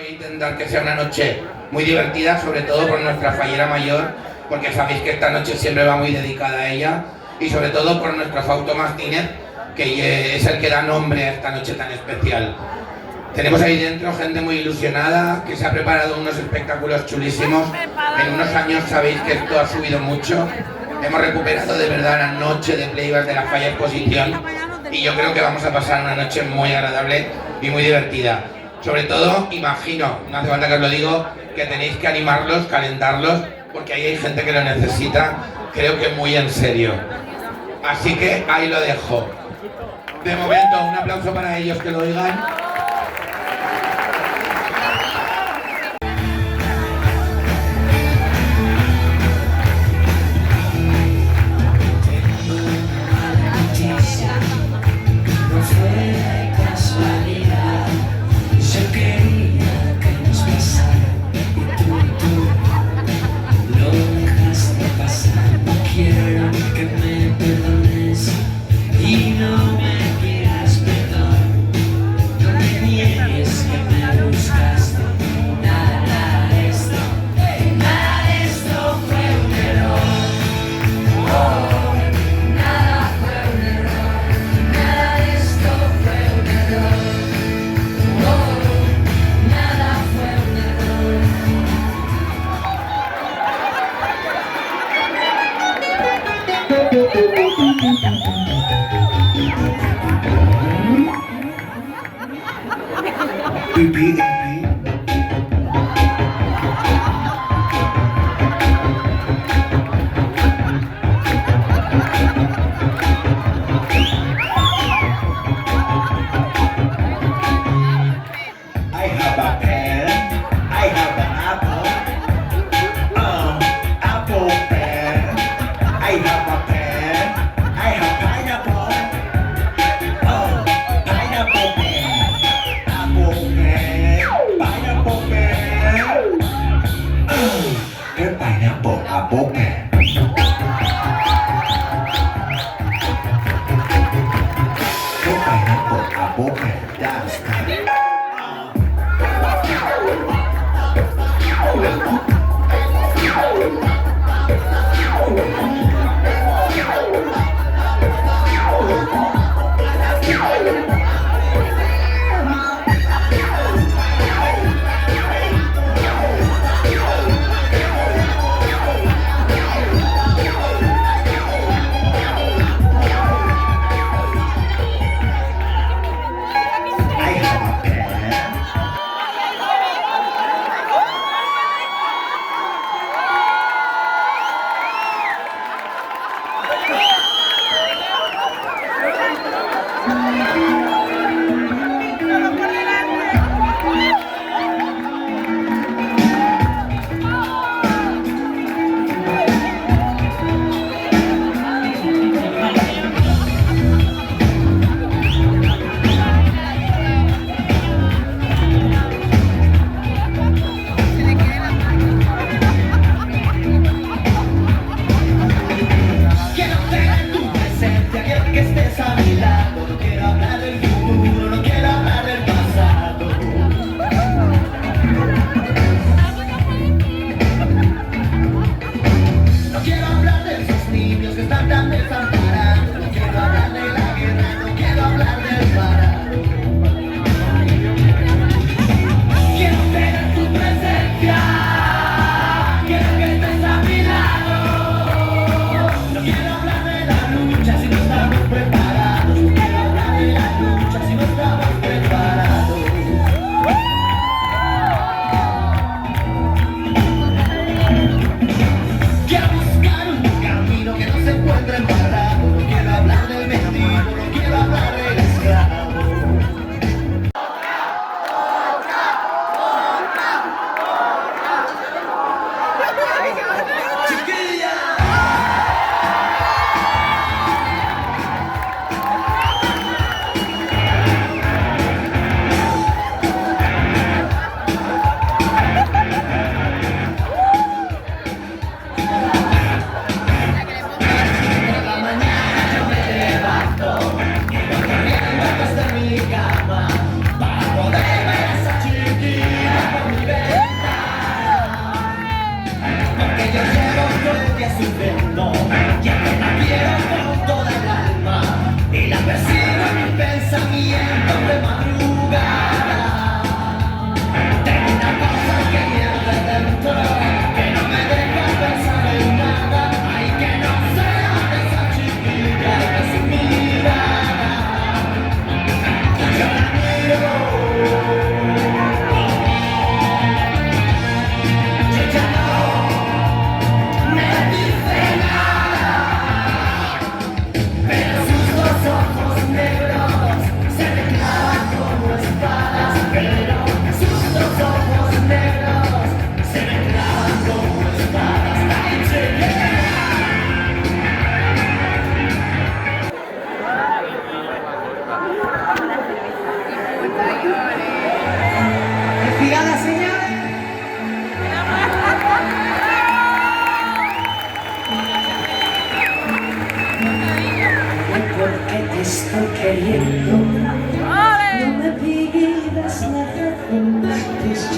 a intentar que sea una noche muy divertida, sobre todo por nuestra fallera mayor, porque sabéis que esta noche siempre va muy dedicada a ella, y sobre todo por nuestro Fausto Martínez, que es el que da nombre a esta noche tan especial. Tenemos ahí dentro gente muy ilusionada, que se ha preparado unos espectáculos chulísimos. En unos años sabéis que esto ha subido mucho. Hemos recuperado de verdad la noche de playback de la Falla Exposición y yo creo que vamos a pasar una noche muy agradable y muy divertida. Sobre todo, imagino, no hace falta que os lo digo, que tenéis que animarlos, calentarlos, porque ahí hay gente que lo necesita, creo que muy en serio. Así que ahí lo dejo. De momento, un aplauso para ellos que lo oigan.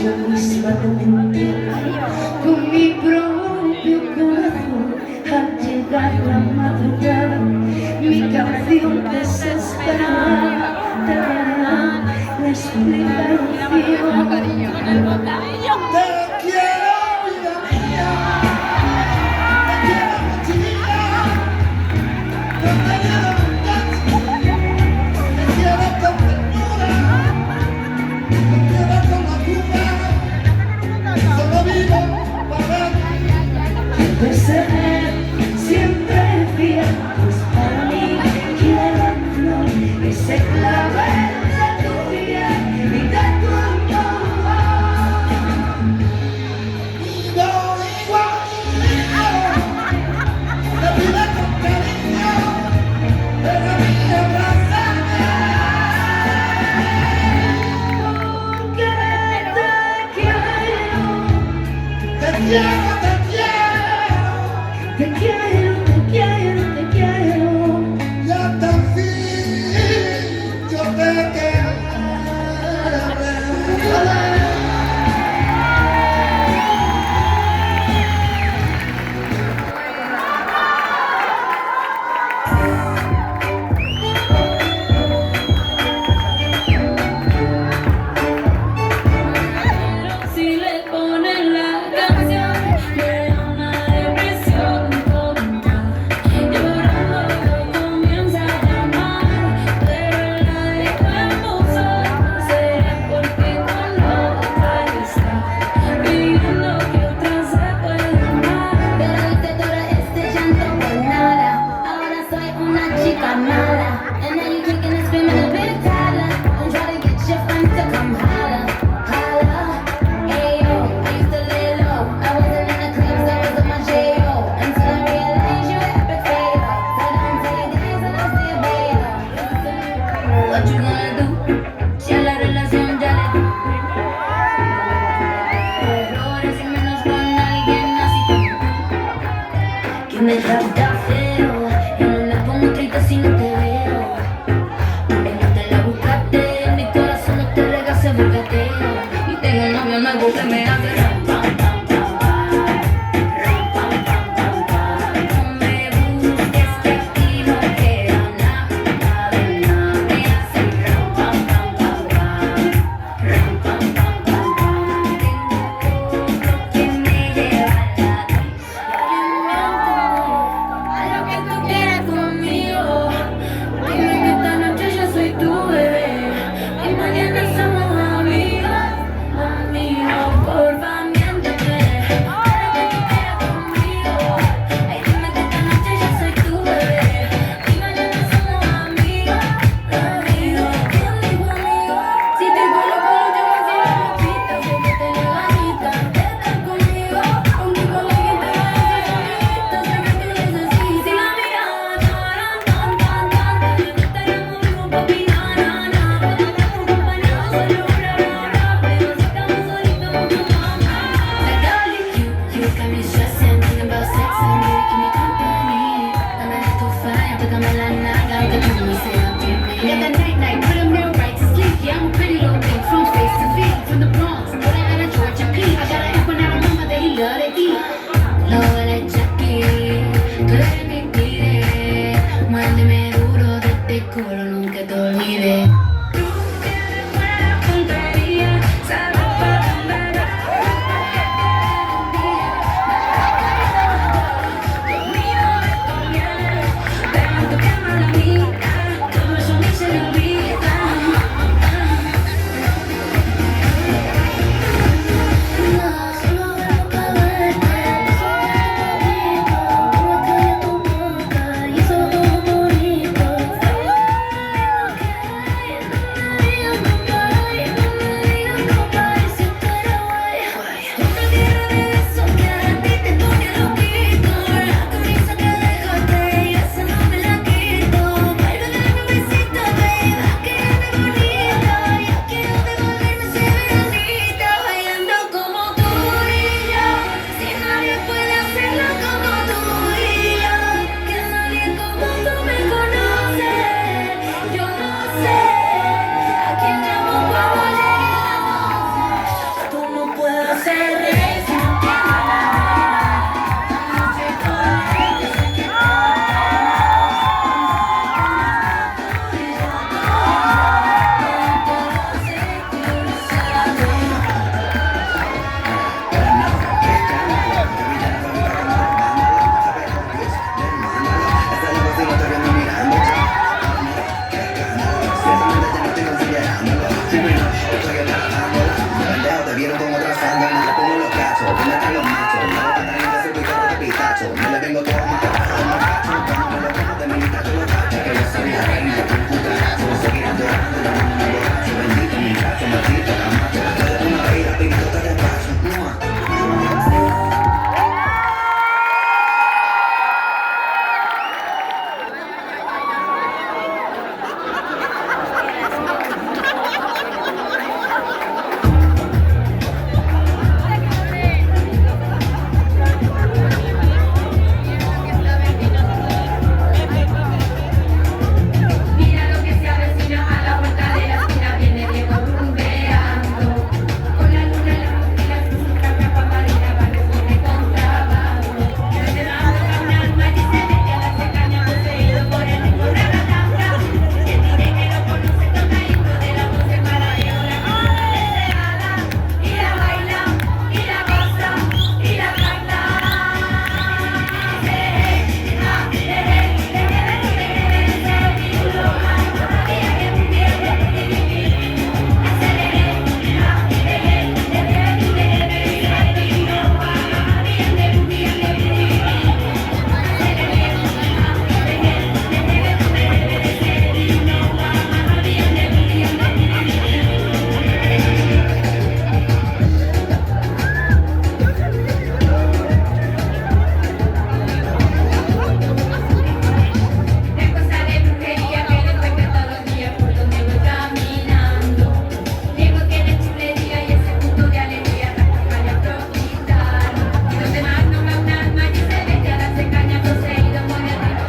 yo misma te mentí con mi propio corazón. Al llegar la madrugada, mi canción desesperada te dará la explicación. Te quiero, vida mía, te quiero mochila, te quiero abundancia, te quiero con ternura, te quiero con locura, solo vivo para ti. Te seré siempre fiel, pues para mí quiero el flor que se clave de tu piel y de tu amor. Vivo igual, te pido con cariño, pero a mí abrázame, porque te quiero, te quiero, te quiero. Te quiero, te quiero, te quiero. Y hasta el fin yo te quiero. Si le ponen la canción, me da una depresión tonta. Llorando comienza a llamar, pero la dejamos sola. Será porque con otra está pidiendo que otra se pueda amar. Perdiste todo este llanto por nada. Ahora soy una chica mala. And now you kicking and screaming a bit of Tyler. And try to get your friends to come holla, holla. Ayo, I used to lay low. I wasn't in the clubs, I was on my J.O. Until I realized you were epic fail. So don't tell your guys that I'll stay bail. What you gonna do? Si a la relación ya le di errores y menos con alguien así que me trata feo. Yo no me pongo triste si no te veo. Porque no te la buscaste, en mi corazón no te regase buscateo. Y tengo un novio nuevo que me hace ram, pam, pam, pam, pam. Ram, pam, pam, pam, pam. No me busques que aquí no queda nada de nada. Me hace ram, pam, pam, pam, pam. Ram, pam, pam, pam, pam. Tengo otro que me lleva a la a lo que tú quieras conmigo. Dime que esta noche yo soy tu bebé y mañana somos amigos, amigos por familia. con otras andas, no le pongo los cachos. ¿Dónde están los machos? La boca caliente, se pica de pistacho. Me le vengo todo más carajo, más cacho. Cuando me lo como de mi tacho, lo tacho. Que yo soy la reina, un cucaracho. Seguir adorando, dame un borracho. Bendito mi gato, maldito la macho. Después de una vida, pinto de paso. Mira lo que se avecina a la vuelta de la esquina, viene Diego rumbeando. Con la luna en la mochila, su capa amarilla, barrio de contrabando. No te va a tocar un alma y se mete a la cecaña, poseído por el ritmo de la tanga. Quien dice que lo conoce toca himno de la voz de Marajeo, la cosa deseada. Y la baila, y la goza, y la canta. Es cosa de brujería que le cuenta todos los días por donde voy caminando. Diego tiene chulería y ese punto de alegría rasca a proquitar. Y donde más no va un alma y se mete a la cecaña poseído por el ritmo.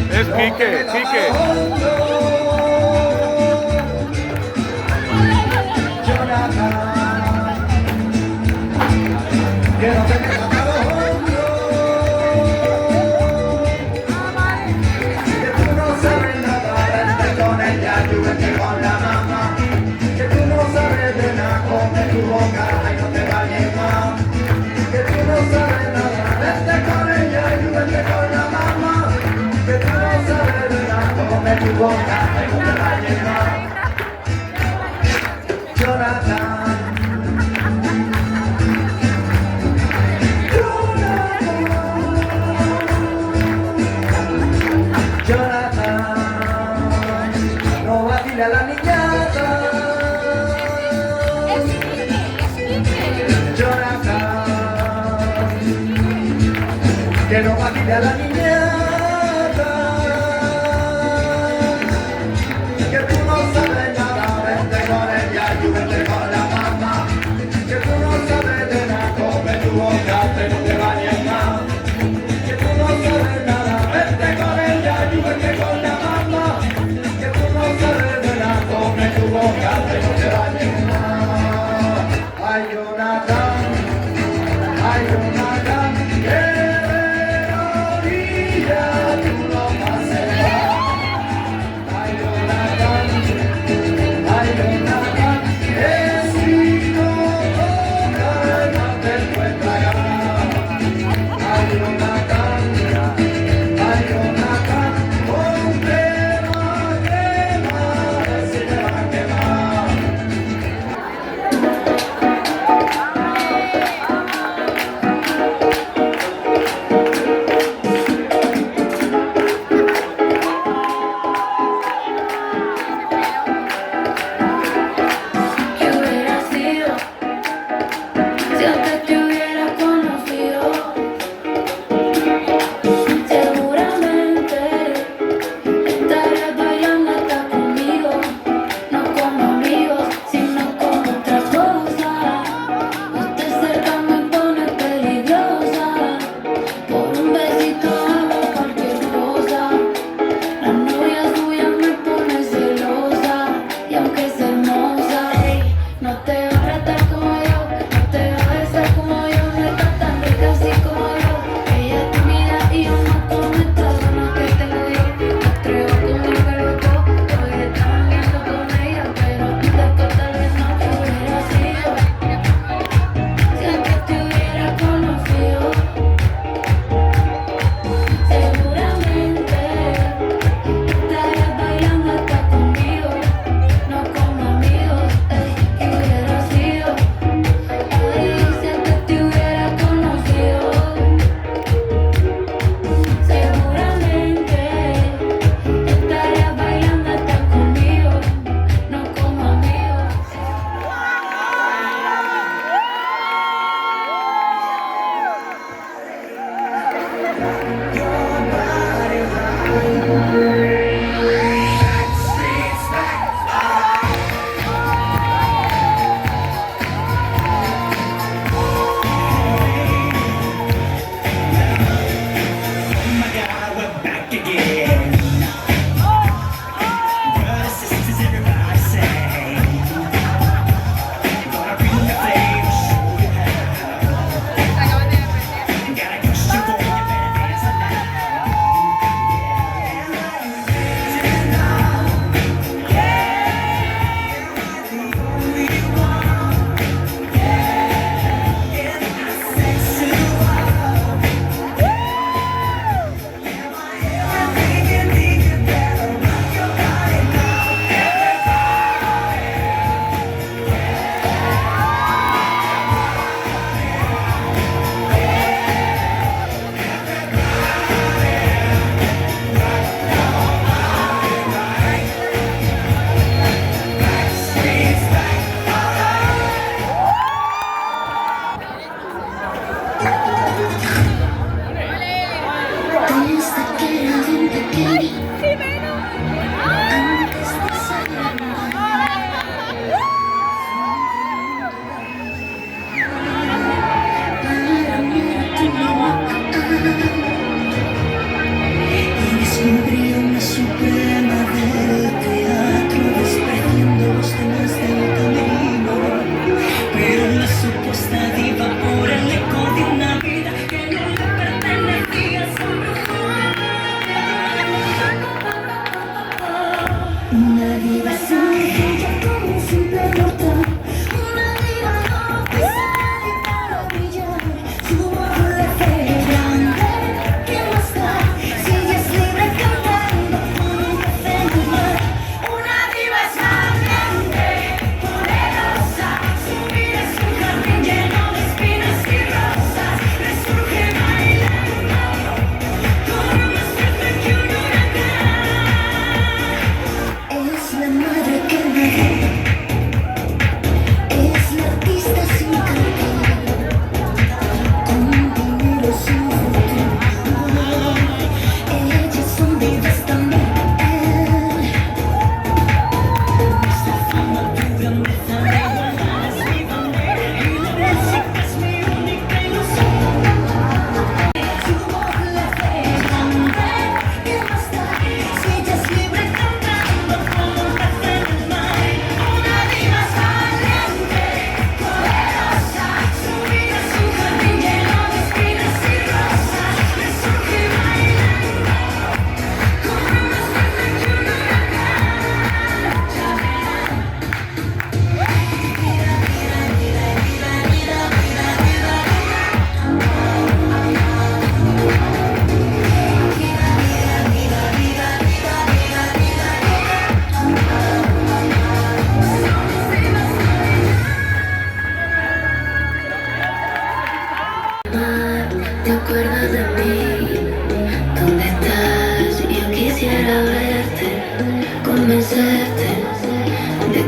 Es Quique, Quique. Que no te quedes atado, que tú no sabes nada, vente con ella, yo vente con la mamá. Que tú no sabes de nada, come tu boca y no te vayas más. Que tú no sabes nada, vente con ella, yo vente con la mamá. Que tú no sabes de nada, come tu boca y no te vayas más. Jonathan. Jonathan, no vacile a la niñata. Jonathan, que no vacile a la niñata. Que tú no sabes nada, vente con ella y vente con la mamá. Que tú no sabes de nada, come tu boca, pero no te vayas más. Que tú no sabes nada, vente con ella y vente con la mamá. Que tú no sabes de nada, come tu boca, pero no te vayas más. Ay, Jonathan, que de orilla tú no pases más. Ay, Jonathan, ese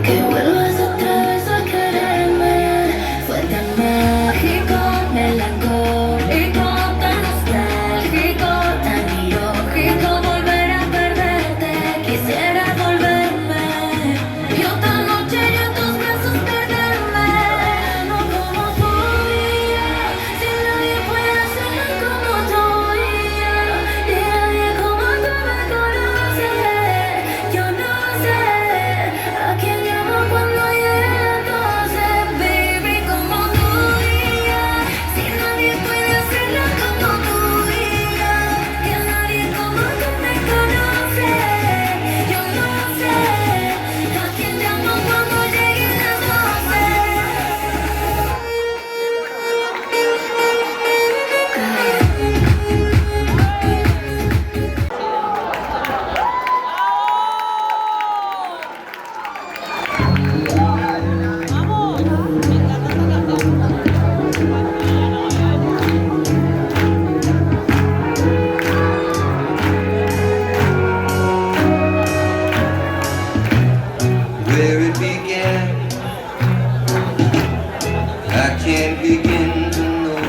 Que vuelvas otra vez a quererme. Fue tan mágico, melancólico, tan nostálgico, tan ilógico volver a perderte. Quisiera volverme y otra noche yo en tus brazos perderme. No como tú y yo, si nadie puede hacerlo como tú y yo, y nadie como tú me conoce. Yo no sé a quién llamo cuando llegue las 12, baby, como tú y yo, si nadie puede hacerlo como tú y yo, que nadie como tú me conoce. Yo no sé a quién llamo cuando llegue las 12. Where it began, I can't begin to know,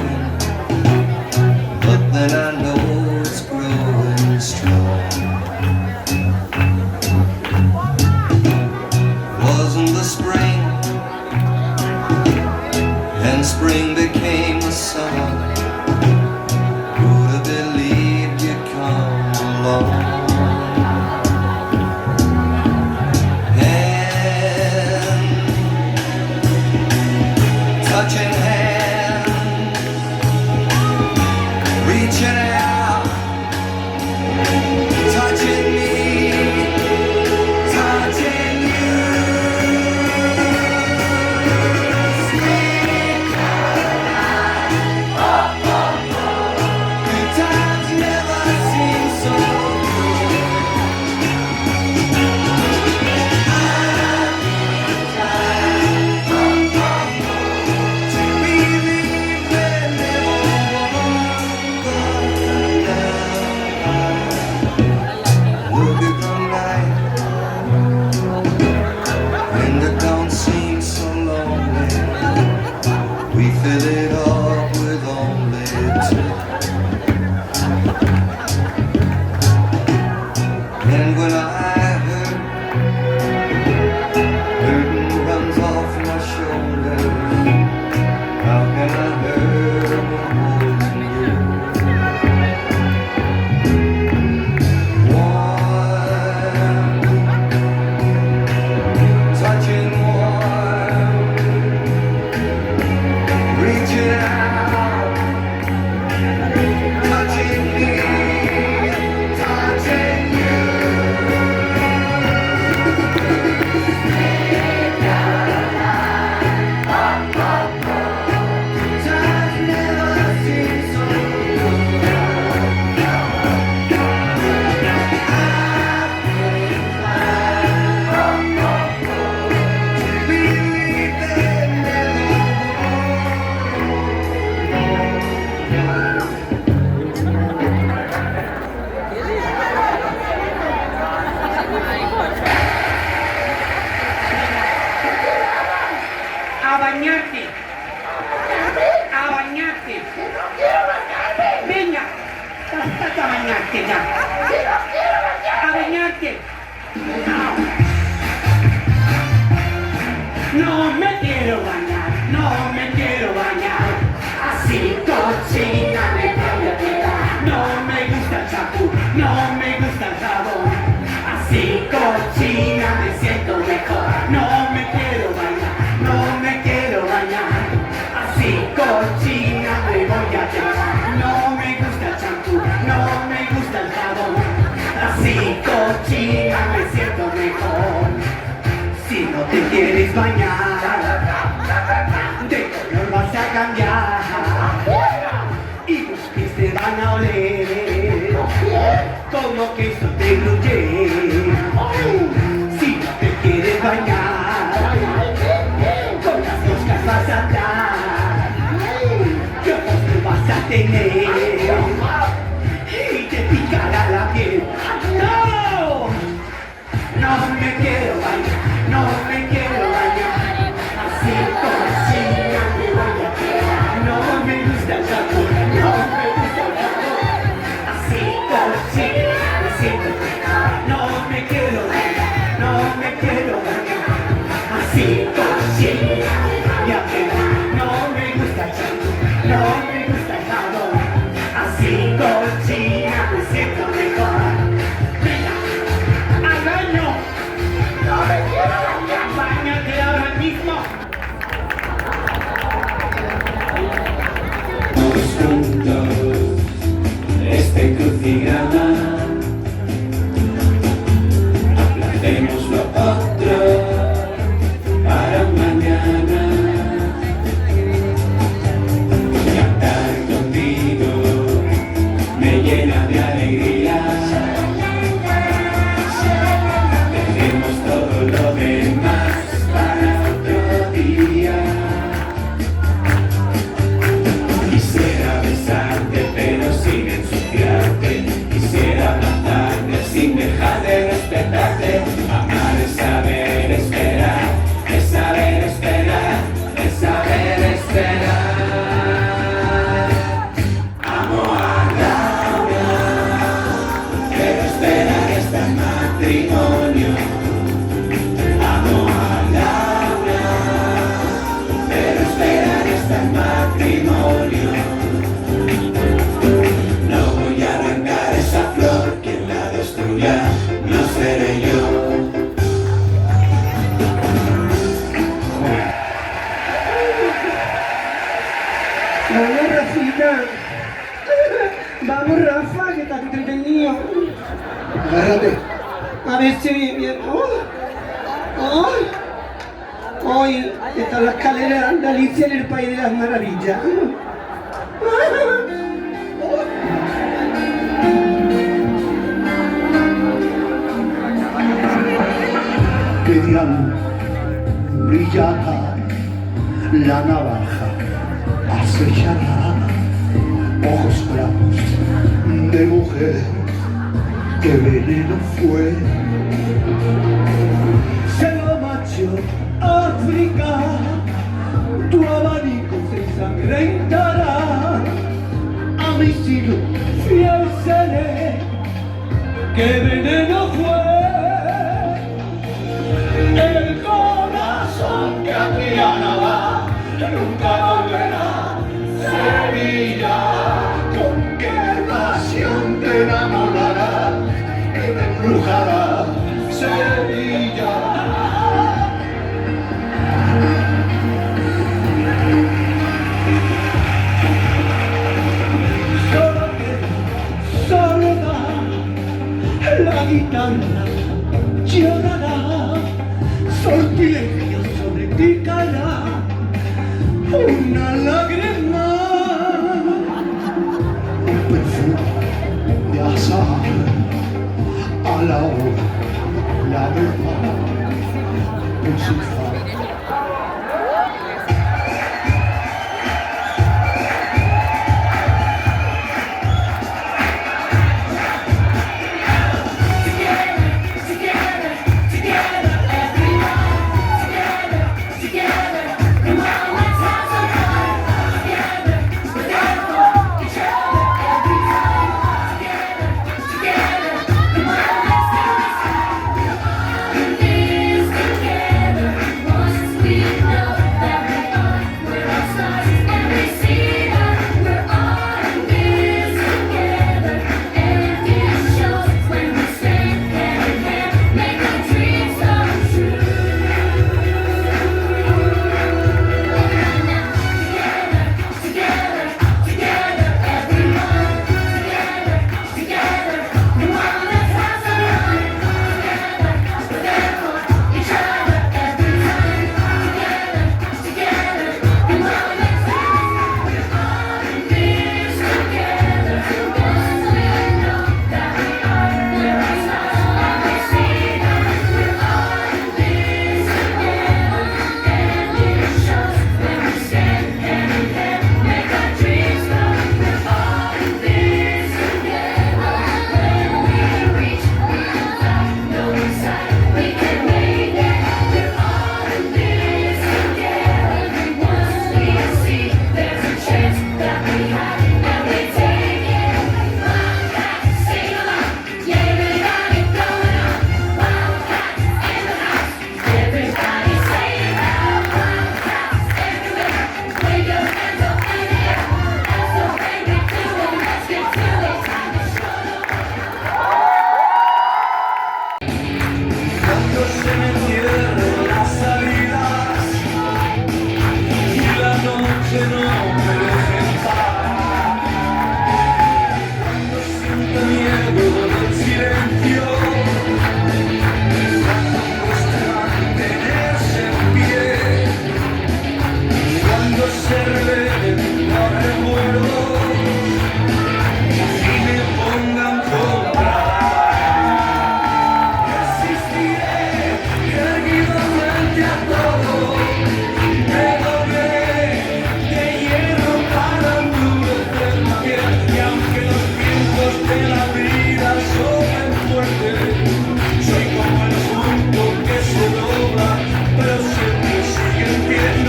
but then I know it's growing strong. Wasn't the spring, and spring became the summer. Who'd have believed you'd come along? Touching hands, reaching out, touching me, touching you. Sweet Caroline, good times never seem so good. Look at the night, and it don't seem so lonely. We fill it up with only two. And when I hurt, burden runs off my shoulders. How can I hurt when holding you? Warm, touching warm, reaching out, touching me, touching you. Times never seem so believe they A bañarte. A bañarte. Venga. Basta a bañarte ya. A bañarte. No me quiero bañar. No me quiero bañar. Así cochina me voy a quedar. No me gusta el champú. No me gusta el jabón. Así cochina me siento mejor. No me quiero bañar. No me quiero bañar. Así cochina me voy a quedar. No me gusta el champú. No me gusta el jabón. Así cochina me siento mejor. Si no te quieres bañar, de color vas a cambiar y los pies te van a oler como que eso te gruye. Si no te quieres bañar, con las moscas vas a andar, que ojos te vas a tener y te picará la piel. ¡No! No me quiero bañar, no me quiero Vamos, Rafa, que estás entretenido. Agárrate. A ver si bien. Hoy está en la escalera de Alicia en el País de las Maravillas. Que dirán, brillada la navaja, acechará ojos bravos de mujer, que veneno fue. Se lo macho África, tu abanico se ensangrentará. A mi siglo fiel seré, que veneno fue. El corazón que a Triana va, nunca volverá. Sevilla, con qué pasión te enamorará y te embrujará. Sevilla. Soledad, la guitarra llorará, sortilegio sobre ti caerá una lágrima, un perfume de azahar a la hora, la verdad, por su fama.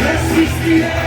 Resistiré.